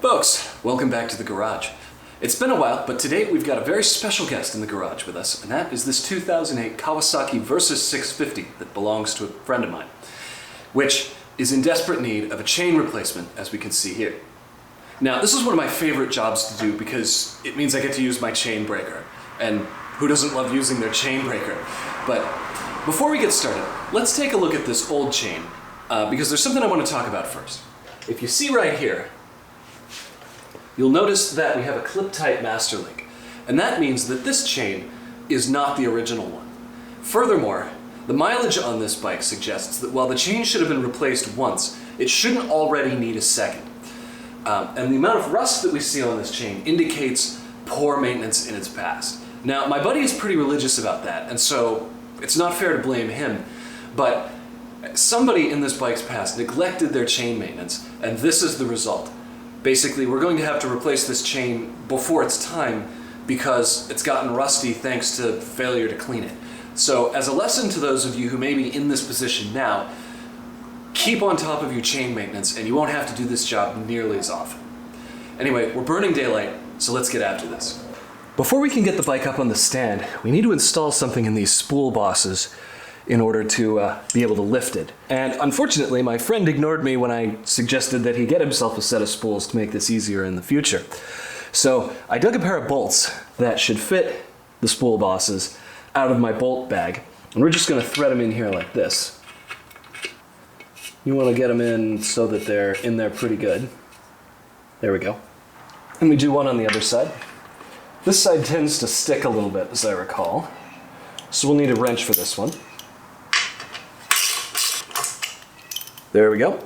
Folks, welcome back to the garage. It's been a while, but today we've got a very special guest in the garage with us, and that is this 2008 Kawasaki Versys 650 that belongs to a friend of mine, which is in desperate need of a chain replacement, as we can see here. Now, this is one of my favorite jobs to do because it means I get to use my chain breaker, and who doesn't love using their chain breaker? But before we get started, let's take a look at this old chain, because there's something I want to talk about first. If you see right here, you'll notice that we have a clip-tight master link, and that means that this chain is not the original one. Furthermore, the mileage on this bike suggests that while the chain should have been replaced once, it shouldn't already need a second. And the amount of rust that we see on this chain indicates poor maintenance in its past. Now, my buddy is pretty religious about that, and so it's not fair to blame him, but somebody in this bike's past neglected their chain maintenance, and this is the result. Basically, we're going to have to replace this chain before it's time because it's gotten rusty thanks to failure to clean it. So as a lesson to those of you who may be in this position now, keep on top of your chain maintenance and you won't have to do this job nearly as often. Anyway, we're burning daylight, so let's get after this. Before we can get the bike up on the stand, we need to install something in these spool bosses in order to be able to lift it. And unfortunately, my friend ignored me when I suggested that he get himself a set of spools to make this easier in the future. So I dug a pair of bolts that should fit the spool bosses out of my bolt bag, and we're just going to thread them in here like this. You want to get them in so that they're in there pretty good. There we go. And we do one on the other side. This side tends to stick a little bit, as I recall, so we'll need a wrench for this one. There we go.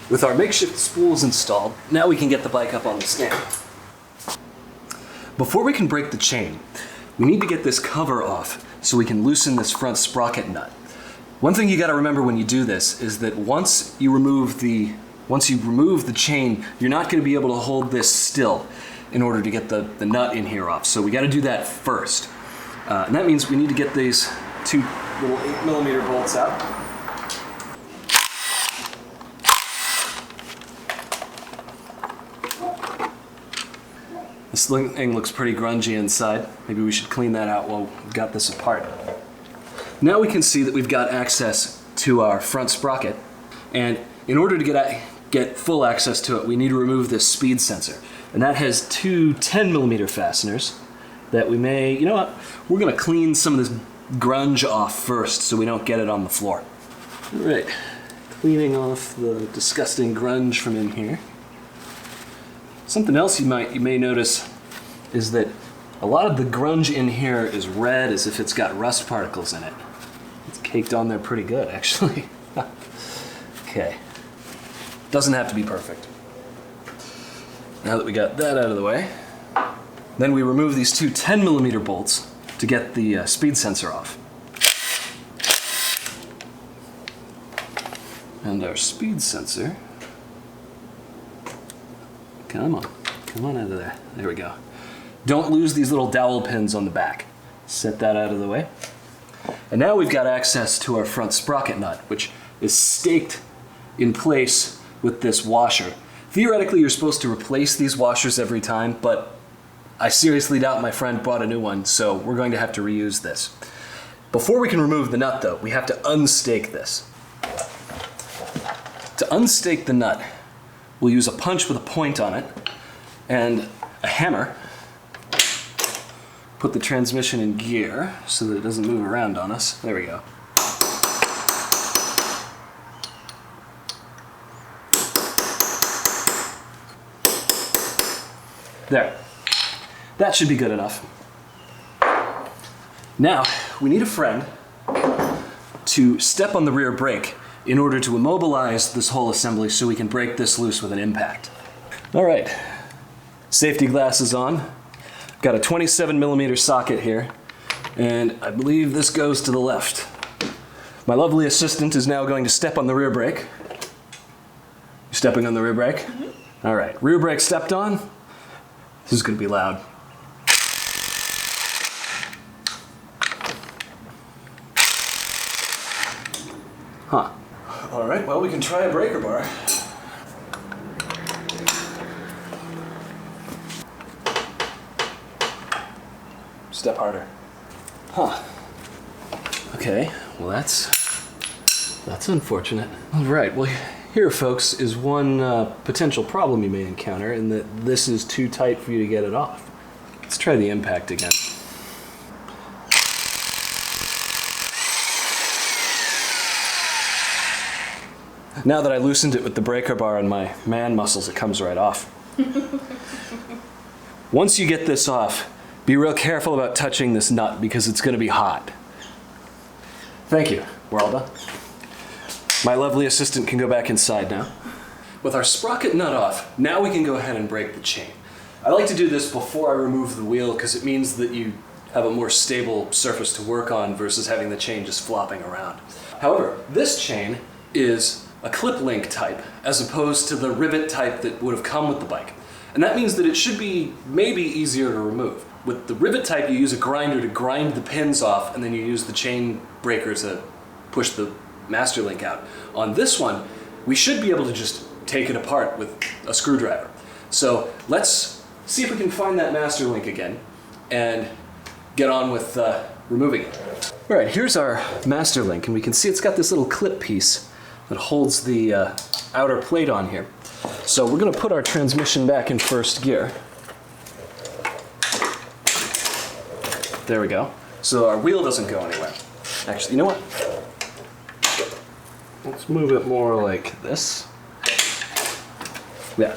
With our makeshift spools installed, now we can get the bike up on the stand. Before we can break the chain, we need to get this cover off so we can loosen this front sprocket nut. One thing you gotta remember when you do this is that once you remove the chain, you're not gonna be able to hold this still in order to get the nut in here off. So we gotta do that first. And that means we need to get these two little 8mm bolts out. This thing looks pretty grungy inside. Maybe we should clean that out while we've got this apart. Now we can see that we've got access to our front sprocket, and in order to get full access to it, we need to remove this speed sensor. And that has two 10mm fasteners that we may, you know what, we're gonna clean some of this grunge off first so we don't get it on the floor. All right, cleaning off the disgusting grunge from in here. Something else you may notice is that a lot of the grunge in here is red as if it's got rust particles in it. It's caked on there pretty good, actually. Okay. Doesn't have to be perfect. Now that we got that out of the way, then we remove these two 10mm bolts to get the speed sensor off. And our speed sensor, come on out of there. There we go. Don't lose these little dowel pins on the back. Set that out of the way. And now we've got access to our front sprocket nut, which is staked in place with this washer. Theoretically, you're supposed to replace these washers every time, but I seriously doubt my friend bought a new one, so we're going to have to reuse this. Before we can remove the nut, though, we have to unstake this. To unstake the nut, we'll use a punch with a point on it and a hammer. Put the transmission in gear so that it doesn't move around on us. There we go. There. That should be good enough. Now, we need a friend to step on the rear brake in order to immobilize this whole assembly so we can break this loose with an impact. All right, safety glasses on. Got a 27mm socket here, and I believe this goes to the left. My lovely assistant is now going to step on the rear brake. You stepping on the rear brake? Mm-hmm. All right, rear brake stepped on. This is gonna be loud. Huh. All right, well, we can try a breaker bar. step harder. Huh. Okay, well that's unfortunate. All right, well here folks is one potential problem you may encounter in that this is too tight for you to get it off. Let's try the impact again. Now that I loosened it with the breaker bar on my man muscles, it comes right off. Once you get this off, be real careful about touching this nut because it's going to be hot. Thank you. We're all done. My lovely assistant can go back inside now. With our sprocket nut off, now we can go ahead and break the chain. I like to do this before I remove the wheel because it means that you have a more stable surface to work on versus having the chain just flopping around. However, this chain is a clip link type as opposed to the rivet type that would have come with the bike. And that means that it should be maybe easier to remove. With the rivet type, you use a grinder to grind the pins off and then you use the chain breaker to push the master link out. On this one, we should be able to just take it apart with a screwdriver. So let's see if we can find that master link again and get on with removing it. All right, here's our master link, and we can see it's got this little clip piece that holds the outer plate on here. So we're going to put our transmission back in first gear. There we go. So our wheel doesn't go anywhere. Actually, you know what? Let's move it more like this. Yeah.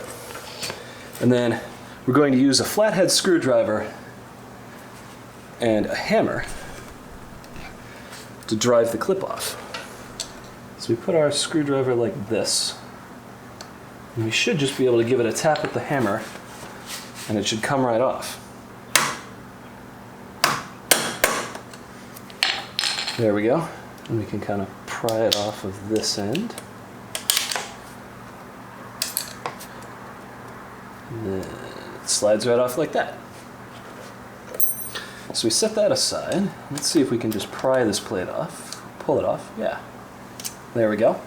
And then we're going to use a flathead screwdriver and a hammer to drive the clip off. So we put our screwdriver like this. And we should just be able to give it a tap with the hammer and it should come right off. There we go. And we can kind of pry it off of this end. And then it slides right off like that. So we set that aside. Let's see if we can just pry this plate off. Pull it off, yeah. There we go.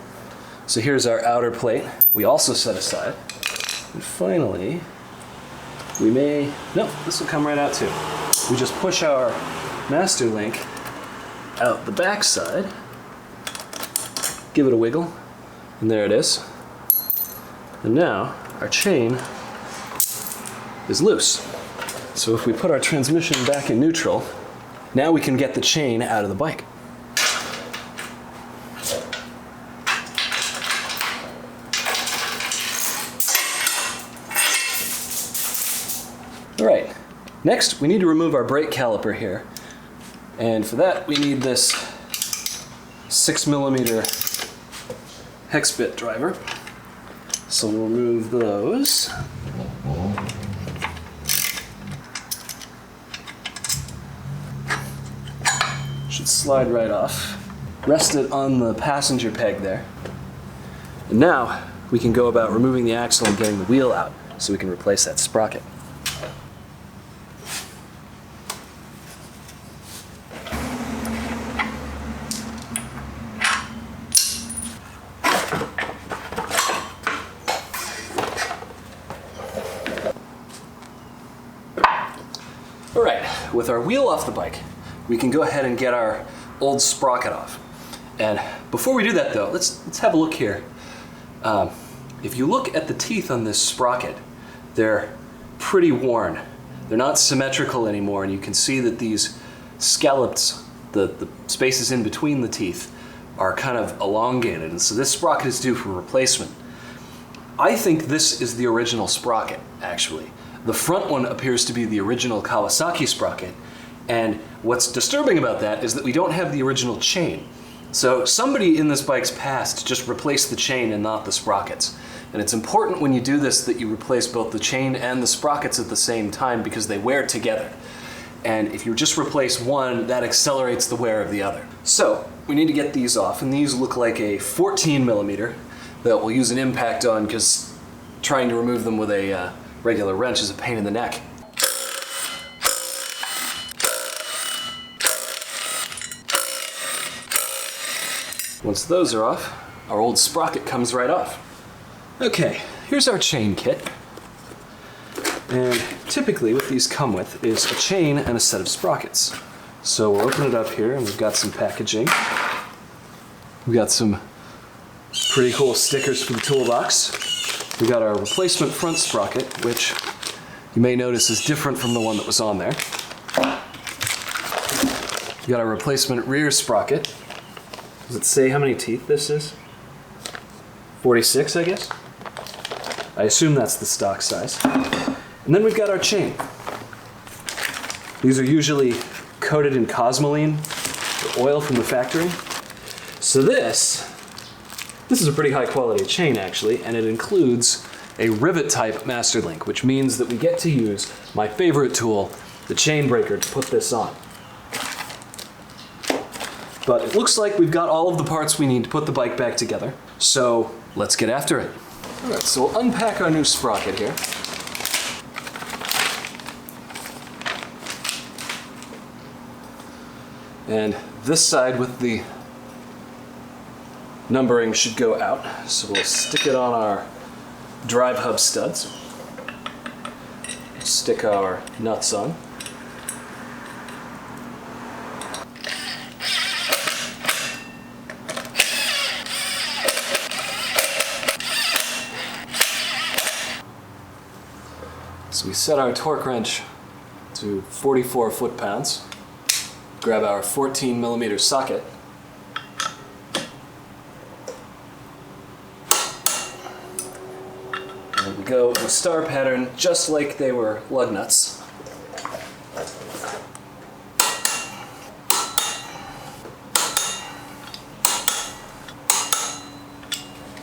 So here's our outer plate. We also set aside. And finally, we may, no, this will come right out too. We just push our master link out the back side, give it a wiggle, and there it is. And now our chain is loose. So if we put our transmission back in neutral, now we can get the chain out of the bike. All right, next we need to remove our brake caliper here. And for that, we need this 6mm hex bit driver. So we'll remove those. Should slide right off. Rest it on the passenger peg there. And now we can go about removing the axle and getting the wheel out so we can replace that sprocket. All right, with our wheel off the bike, we can go ahead and get our old sprocket off. And before we do that though, let's have a look here. If you look at the teeth on this sprocket, they're pretty worn. They're not symmetrical anymore, and you can see that these scallops, the spaces in between the teeth, are kind of elongated, and so this sprocket is due for replacement. I think this is the original sprocket, actually. The front one appears to be the original Kawasaki sprocket, and what's disturbing about that is that we don't have the original chain. So somebody in this bike's past just replaced the chain and not the sprockets. And it's important when you do this that you replace both the chain and the sprockets at the same time because they wear together. And if you just replace one, that accelerates the wear of the other. So we need to get these off, and these look like a 14mm that we'll use an impact on because trying to remove them with a regular wrench is a pain in the neck. Once those are off, our old sprocket comes right off. Okay, here's our chain kit. And typically what these come with is a chain and a set of sprockets. So we'll open it up here and we've got some packaging. We've got some pretty cool stickers for the toolbox. We got our replacement front sprocket, which you may notice is different from the one that was on there. We got our replacement rear sprocket. Does it say how many teeth this is? 46, I guess? I assume that's the stock size. And then we've got our chain. These are usually coated in cosmoline, or oil from the factory. So this is a pretty high quality chain actually, and it includes a rivet type master link, which means that we get to use my favorite tool, the chain breaker, to put this on. But it looks like we've got all of the parts we need to put the bike back together, so let's get after it. All right, so we'll unpack our new sprocket here. And this side with the numbering should go out, so we'll stick it on our drive hub studs. Stick our nuts on. So we set our torque wrench to 44 foot-pounds. Grab our 14mm socket. And we go with a star pattern just like they were lug nuts.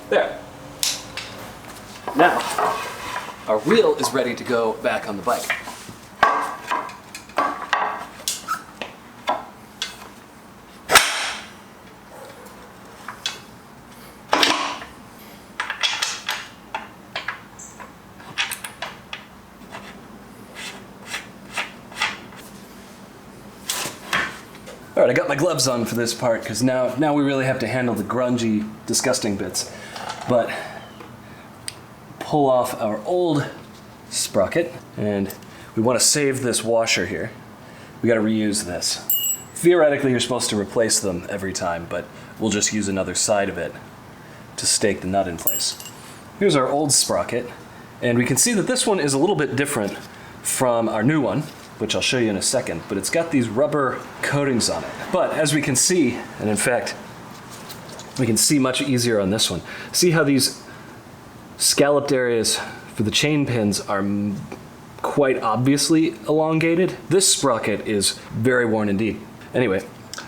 There. Now, our wheel is ready to go back on the bike. All right, I got my gloves on for this part because now we really have to handle the grungy, disgusting bits. But pull off our old sprocket, and we want to save this washer here. We got to reuse this. Theoretically, you're supposed to replace them every time, but we'll just use another side of it to stake the nut in place. Here's our old sprocket, and we can see that this one is a little bit different from our new one, which I'll show you in a second, but it's got these rubber coatings on it. But as we can see, and in fact, we can see much easier on this one. See how these scalloped areas for the chain pins are quite obviously elongated? This sprocket is very worn indeed. Anyway,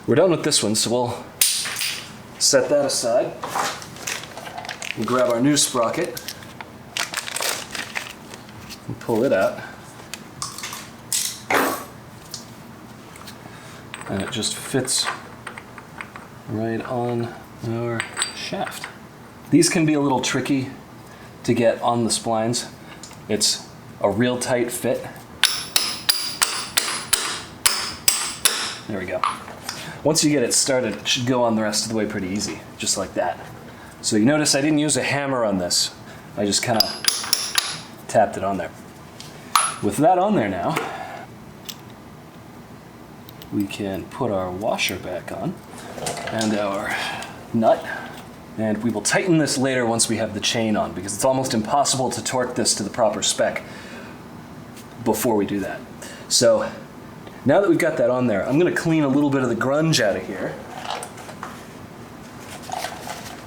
we're done with this one, so we'll set that aside. We'll grab our new sprocket and pull it out. And it just fits right on our shaft. These can be a little tricky to get on the splines. It's a real tight fit. There we go. Once you get it started, it should go on the rest of the way pretty easy, just like that. So you notice I didn't use a hammer on this. I just kind of tapped it on there. With that on there now, we can put our washer back on and our nut, and we will tighten this later once we have the chain on, because it's almost impossible to torque this to the proper spec before we do that. So now that we've got that on there, I'm going to clean a little bit of the grunge out of here,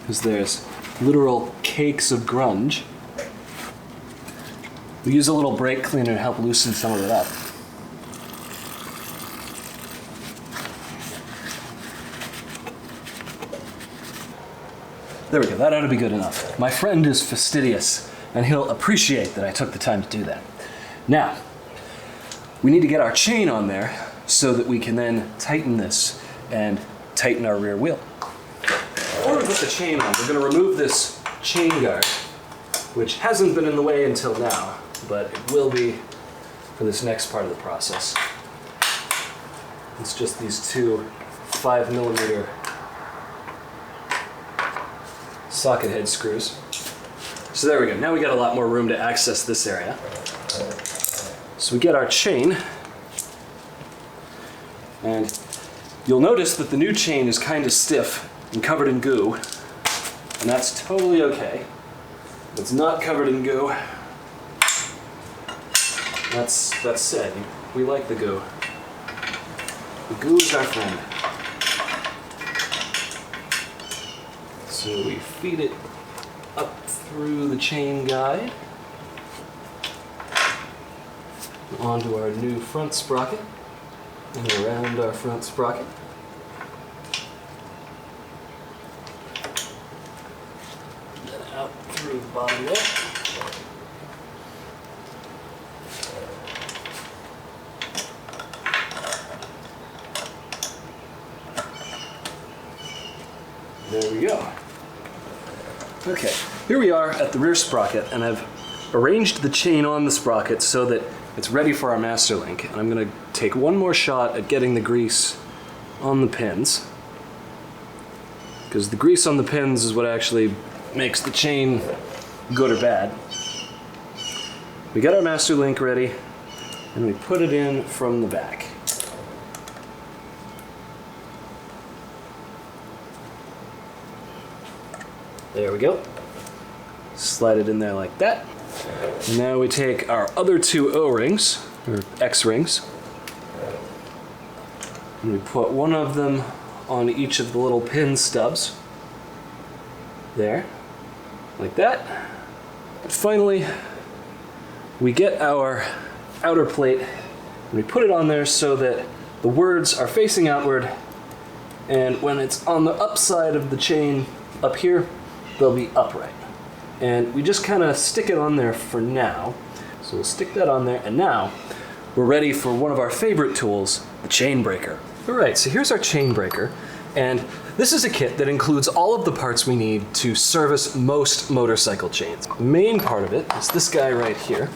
because there's literal cakes of grunge. We use a little brake cleaner to help loosen some of it up. There we go, that ought to be good enough. My friend is fastidious, and he'll appreciate that I took the time to do that. Now, we need to get our chain on there so that we can then tighten this and tighten our rear wheel. In order to put the chain on, we're going to remove this chain guard, which hasn't been in the way until now, but it will be for this next part of the process. It's just these two 5mm socket head screws. So there we go. Now we got a lot more room to access this area. So we get our chain, and you'll notice that the new chain is kind of stiff and covered in goo, and that's totally okay. If it's not covered in goo, that's said. We like the goo. The goo is our friend. So we feed it up through the chain guide onto our new front sprocket and around our front sprocket. Then out through the bottom there. There we go. Okay, here we are at the rear sprocket, and I've arranged the chain on the sprocket so that it's ready for our master link. And I'm going to take one more shot at getting the grease on the pins, because the grease on the pins is what actually makes the chain good or bad. We got our master link ready, and we put it in from the back. There we go. Slide it in there like that. And now we take our other two O-rings, or X-rings, and we put one of them on each of the little pin stubs. There. Like that. And finally, we get our outer plate, and we put it on there so that the words are facing outward, and when it's on the upside of the chain up here, they'll be upright. And we just kind of stick it on there for now. So we'll stick that on there, and now we're ready for one of our favorite tools, the chain breaker. All right, so here's our chain breaker, and this is a kit that includes all of the parts we need to service most motorcycle chains. The main part of it is this guy right here,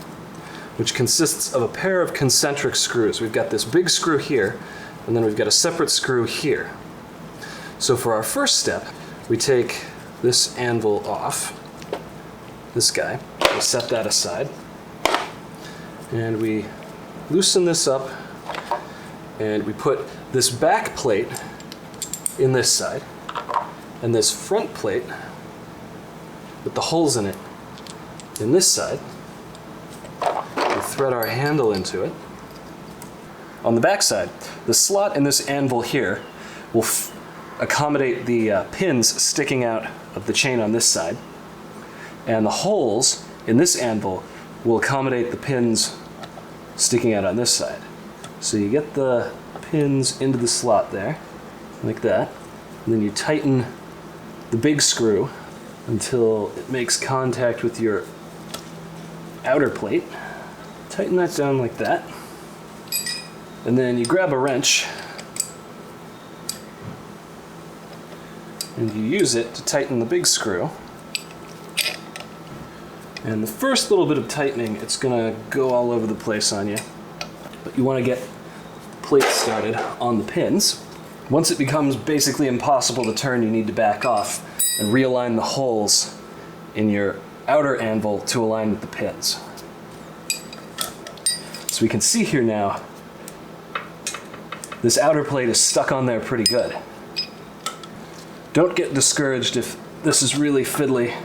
which consists of a pair of concentric screws. We've got this big screw here, and then we've got a separate screw here. So for our first step, we take this anvil off, this guy, we set that aside, and we loosen this up, and we put this back plate in this side, and this front plate with the holes in it in this side. We thread our handle into it. On the back side, the slot in this anvil here will accommodate the pins sticking out of the chain on this side, and the holes in this anvil will accommodate the pins sticking out on this side. So you get the pins into the slot there, like that, and then you tighten the big screw until it makes contact with your outer plate. Tighten that down like that, and then you grab a wrench and you use it to tighten the big screw. And the first little bit of tightening, it's gonna go all over the place on you, but you want to get the plate started on the pins. Once it becomes basically impossible to turn, you need to back off and realign the holes in your outer anvil to align with the pins. So we can see here now, this outer plate is stuck on there pretty good. Don't get discouraged if this is really fiddly,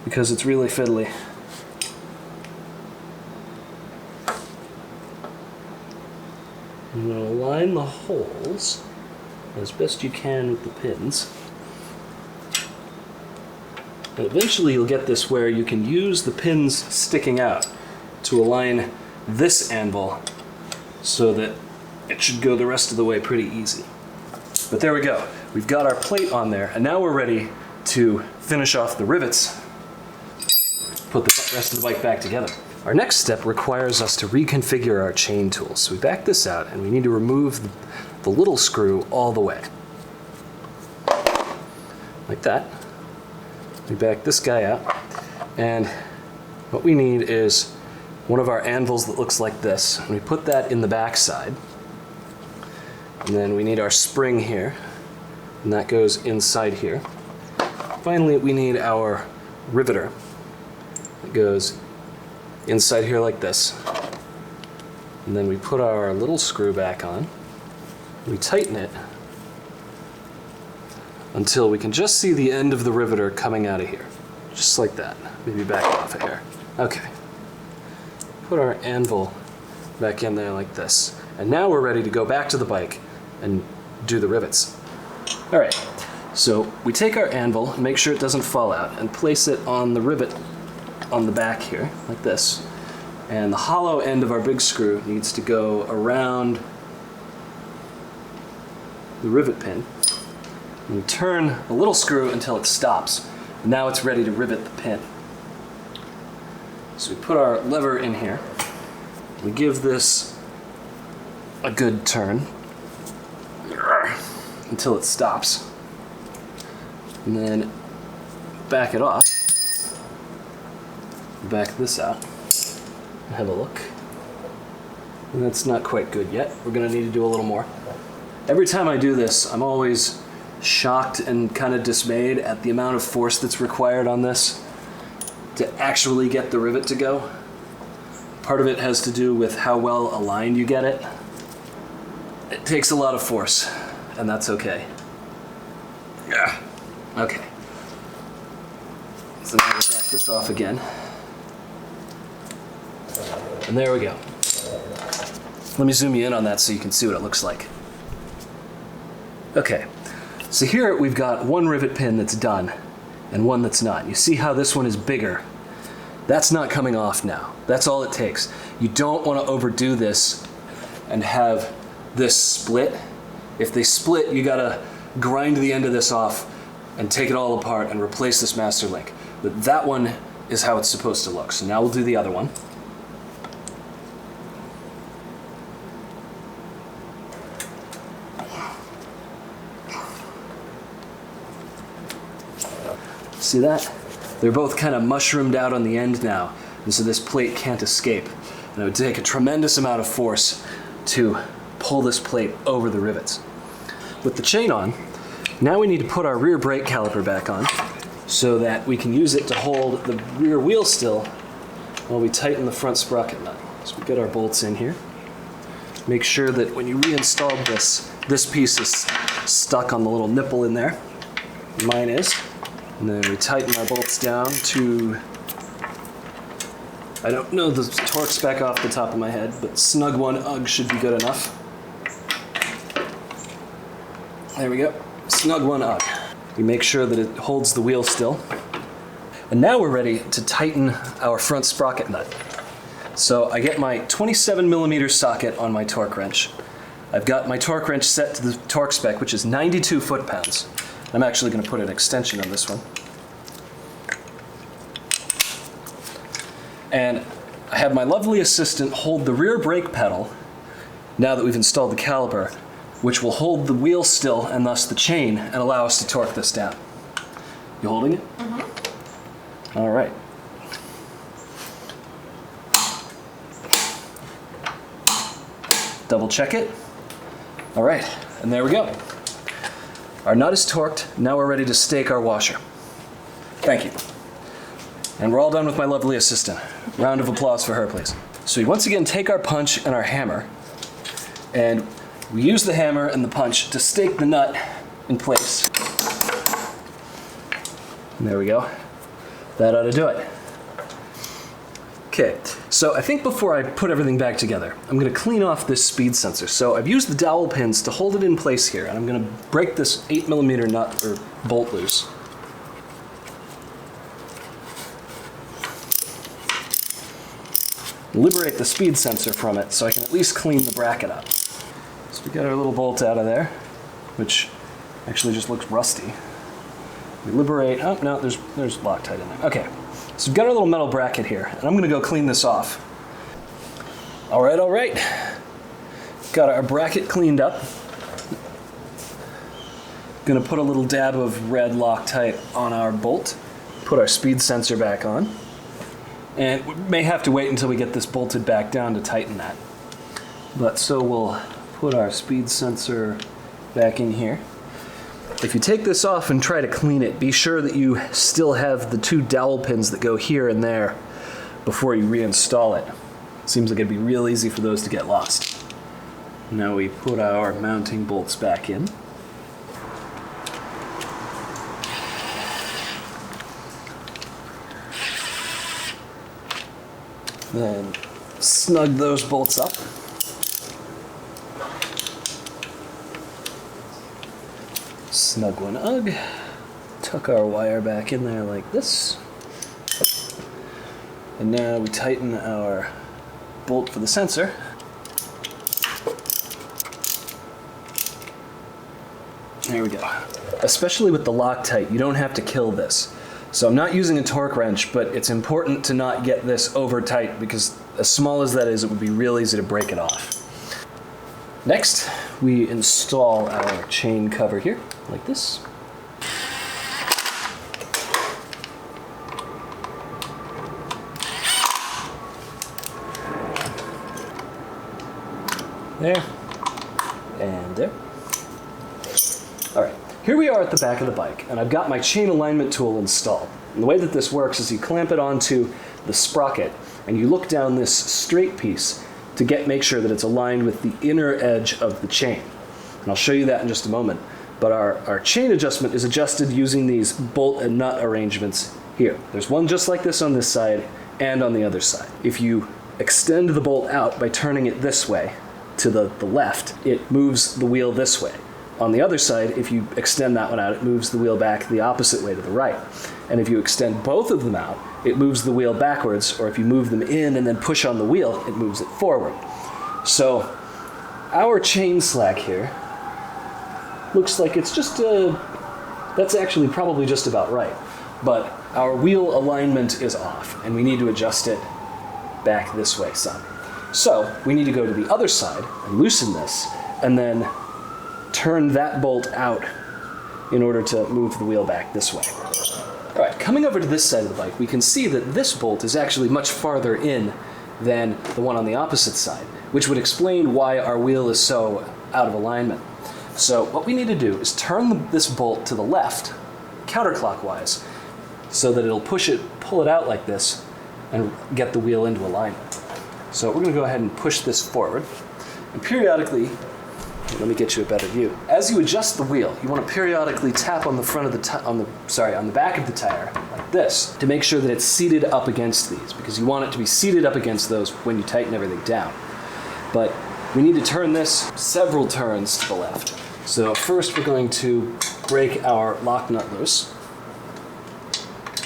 because it's really fiddly. You're going to align the holes as best you can with the pins. And eventually you'll get this where you can use the pins sticking out to align this anvil so that it should go the rest of the way pretty easy. But there we go. We've got our plate on there, and now we're ready to finish off the rivets, put the rest of the bike back together. Our next step requires us to reconfigure our chain tool. So we back this out, and we need to remove the little screw all the way. Like that. We back this guy out, and what we need is one of our anvils that looks like this, and we put that in the back side. And then we need our spring here, and that goes inside here. Finally, we need our riveter. It goes inside here like this. And then we put our little screw back on. We tighten it until we can just see the end of the riveter coming out of here. Just like that. Maybe back off a hair. Okay. Put our anvil back in there like this. And now we're ready to go back to the bike and do the rivets. All right, so we take our anvil and make sure it doesn't fall out and place it on the rivet on the back here, like this. And the hollow end of our big screw needs to go around the rivet pin. And we turn the little screw until it stops. And now it's ready to rivet the pin. So we put our lever in here. We give this a good turn until it stops. And then back it off. Back this out. Have a look. And that's not quite good yet. We're going to need to do a little more. Every time I do this, I'm always shocked and kind of dismayed at the amount of force that's required on this to actually get the rivet to go. Part of it has to do with how well aligned you get it. It takes a lot of force, and that's okay. Yeah. Okay. So now we'll back this off again. And there we go. Let me zoom you in on that so you can see what it looks like. Okay, so here we've got one rivet pin that's done and one that's not. You see how this one is bigger? That's not coming off now. That's all it takes. You don't want to overdo this and have this split. If they split, you gotta grind the end of this off and take it all apart and replace this master link. But that one is how it's supposed to look. So now we'll do the other one. See that? They're both kind of mushroomed out on the end now, and so this plate can't escape. And it would take a tremendous amount of force to pull this plate over the rivets. With the chain on, now we need to put our rear brake caliper back on so that we can use it to hold the rear wheel still while we tighten the front sprocket nut. So we get our bolts in here. Make sure that when you reinstalled this piece is stuck on the little nipple in there. Mine is. And then we tighten our bolts down to, I don't know the torque spec off the top of my head, but snug 1 UG should be good enough. There we go, snug 1 UG. We make sure that it holds the wheel still. And now we're ready to tighten our front sprocket nut. So I get my 27mm socket on my torque wrench. I've got my torque wrench set to the torque spec, which is 92 foot-pounds. I'm actually going to put an extension on this one. And I have my lovely assistant hold the rear brake pedal, now that we've installed the caliper, which will hold the wheel still and thus the chain and allow us to torque this down. You holding it? Mm-hmm. All right. Double check it. All right, and there we go. Our nut is torqued, now we're ready to stake our washer. Thank you. And we're all done with my lovely assistant. Round of applause for her, please. So we once again take our punch and our hammer, and we use the hammer and the punch to stake the nut in place. And there we go. That ought to do it. Okay, so I think before I put everything back together, I'm going to clean off this speed sensor. So I've used the dowel pins to hold it in place here, and I'm going to break this 8mm nut or bolt loose. Liberate the speed sensor from it so I can at least clean the bracket up. So we got our little bolt out of there, which actually just looks rusty. We liberate, oh no, there's Loctite in there. Okay. So we've got our little metal bracket here, and I'm going to go clean this off. All right. Got our bracket cleaned up. Going to put a little dab of red Loctite on our bolt. Put our speed sensor back on. And we may have to wait until we get this bolted back down to tighten that. But so we'll put our speed sensor back in here. If you take this off and try to clean it, be sure that you still have the 2 dowel pins that go here and there before you reinstall it. Seems like it'd be real easy for those to get lost. Now we put our mounting bolts back in. Then snug those bolts up. Snug one ug. Tuck our wire back in there like this. And now we tighten our bolt for the sensor. There we go. Especially with the Loctite, you don't have to kill this. So I'm not using a torque wrench, but it's important to not get this over tight because as small as that is, it would be real easy to break it off. Next, we install our chain cover here, like this. There, and there. All right, here we are at the back of the bike, and I've got my chain alignment tool installed. And the way that this works is you clamp it onto the sprocket, and you look down this straight piece to make sure that it's aligned with the inner edge of the chain. And I'll show you that in just a moment. But our chain adjustment is adjusted using these bolt and nut arrangements here. There's one just like this on this side and on the other side. If you extend the bolt out by turning it this way to the left, it moves the wheel this way. On the other side, if you extend that one out, it moves the wheel back the opposite way to the right. And if you extend both of them out, it moves the wheel backwards, or if you move them in and then push on the wheel, it moves it forward. So our chain slack here looks like it's just that's actually probably just about right. But our wheel alignment is off, and we need to adjust it back this way some. So we need to go to the other side and loosen this, and then turn that bolt out in order to move the wheel back this way. All right, coming over to this side of the bike, we can see that this bolt is actually much farther in than the one on the opposite side, which would explain why our wheel is so out of alignment. So what we need to do is turn this bolt to the left, counterclockwise, so that it'll pull it out like this and get the wheel into alignment. So we're gonna go ahead and push this forward, and periodically, let me get you a better view. As you adjust the wheel, you want to periodically tap on the front of the on the back of the tire like this to make sure that it's seated up against these, because you want it to be seated up against those when you tighten everything down. But we need to turn this several turns to the left. So first we're going to break our lock nut loose,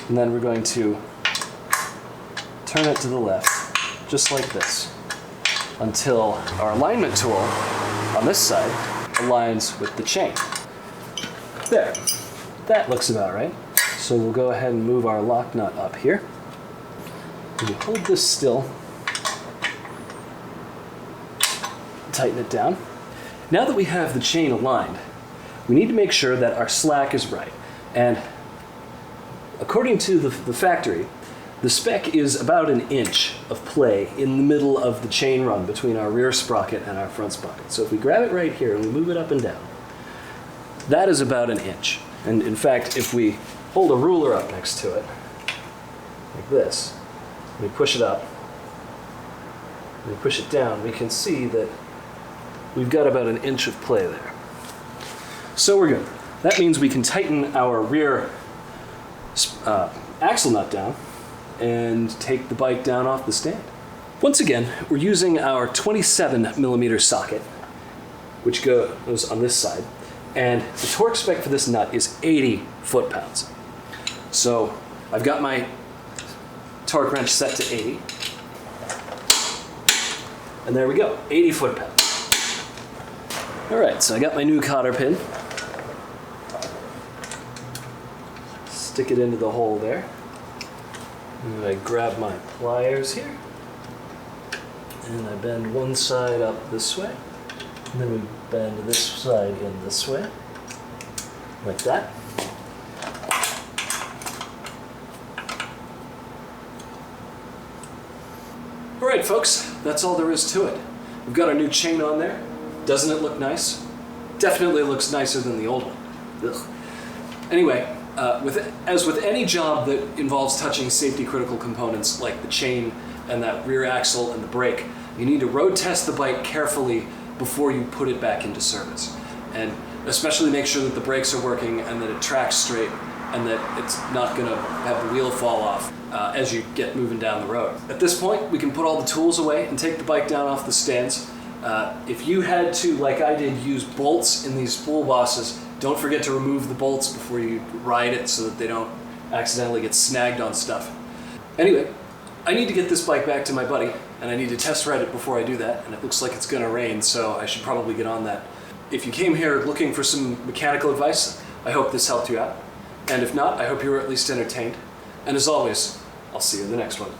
and then we're going to turn it to the left, just like this, until our alignment tool on this side aligns with the chain. There, that looks about right. So we'll go ahead and move our lock nut up here. We hold this still, tighten it down. Now that we have the chain aligned, we need to make sure that our slack is right. And according to the factory, the spec is about 1 inch of play in the middle of the chain run between our rear sprocket and our front sprocket. So if we grab it right here and we move it up and down, that is about 1 inch. And in fact, if we hold a ruler up next to it, like this, and we push it up, and we push it down, we can see that we've got about 1 inch of play there. So we're good. That means we can tighten our rear axle nut down and take the bike down off the stand. Once again, we're using our 27mm socket, which goes on this side, and the torque spec for this nut is 80 foot-pounds. So I've got my torque wrench set to 80, and there we go, 80 foot-pounds. All right, so I got my new cotter pin. Stick it into the hole there. And I grab my pliers here, and I bend one side up this way, and then we bend this side in this way, like that. All right, folks, that's all there is to it. We've got our new chain on there. Doesn't it look nice? Definitely looks nicer than the old one. Ugh. Anyway, as with any job that involves touching safety critical components like the chain and that rear axle and the brake. You need to road test the bike carefully before you put it back into service. And especially make sure that the brakes are working and that it tracks straight and that it's not gonna have the wheel fall off as you get moving down the road. At this point, we can put all the tools away and take the bike down off the stands. If you had to, like I did, use bolts in these spool bosses, don't forget to remove the bolts before you ride it so that they don't accidentally get snagged on stuff. Anyway, I need to get this bike back to my buddy, and I need to test ride it before I do that, and it looks like it's gonna rain, so I should probably get on that. If you came here looking for some mechanical advice, I hope this helped you out. And if not, I hope you were at least entertained. And as always, I'll see you in the next one.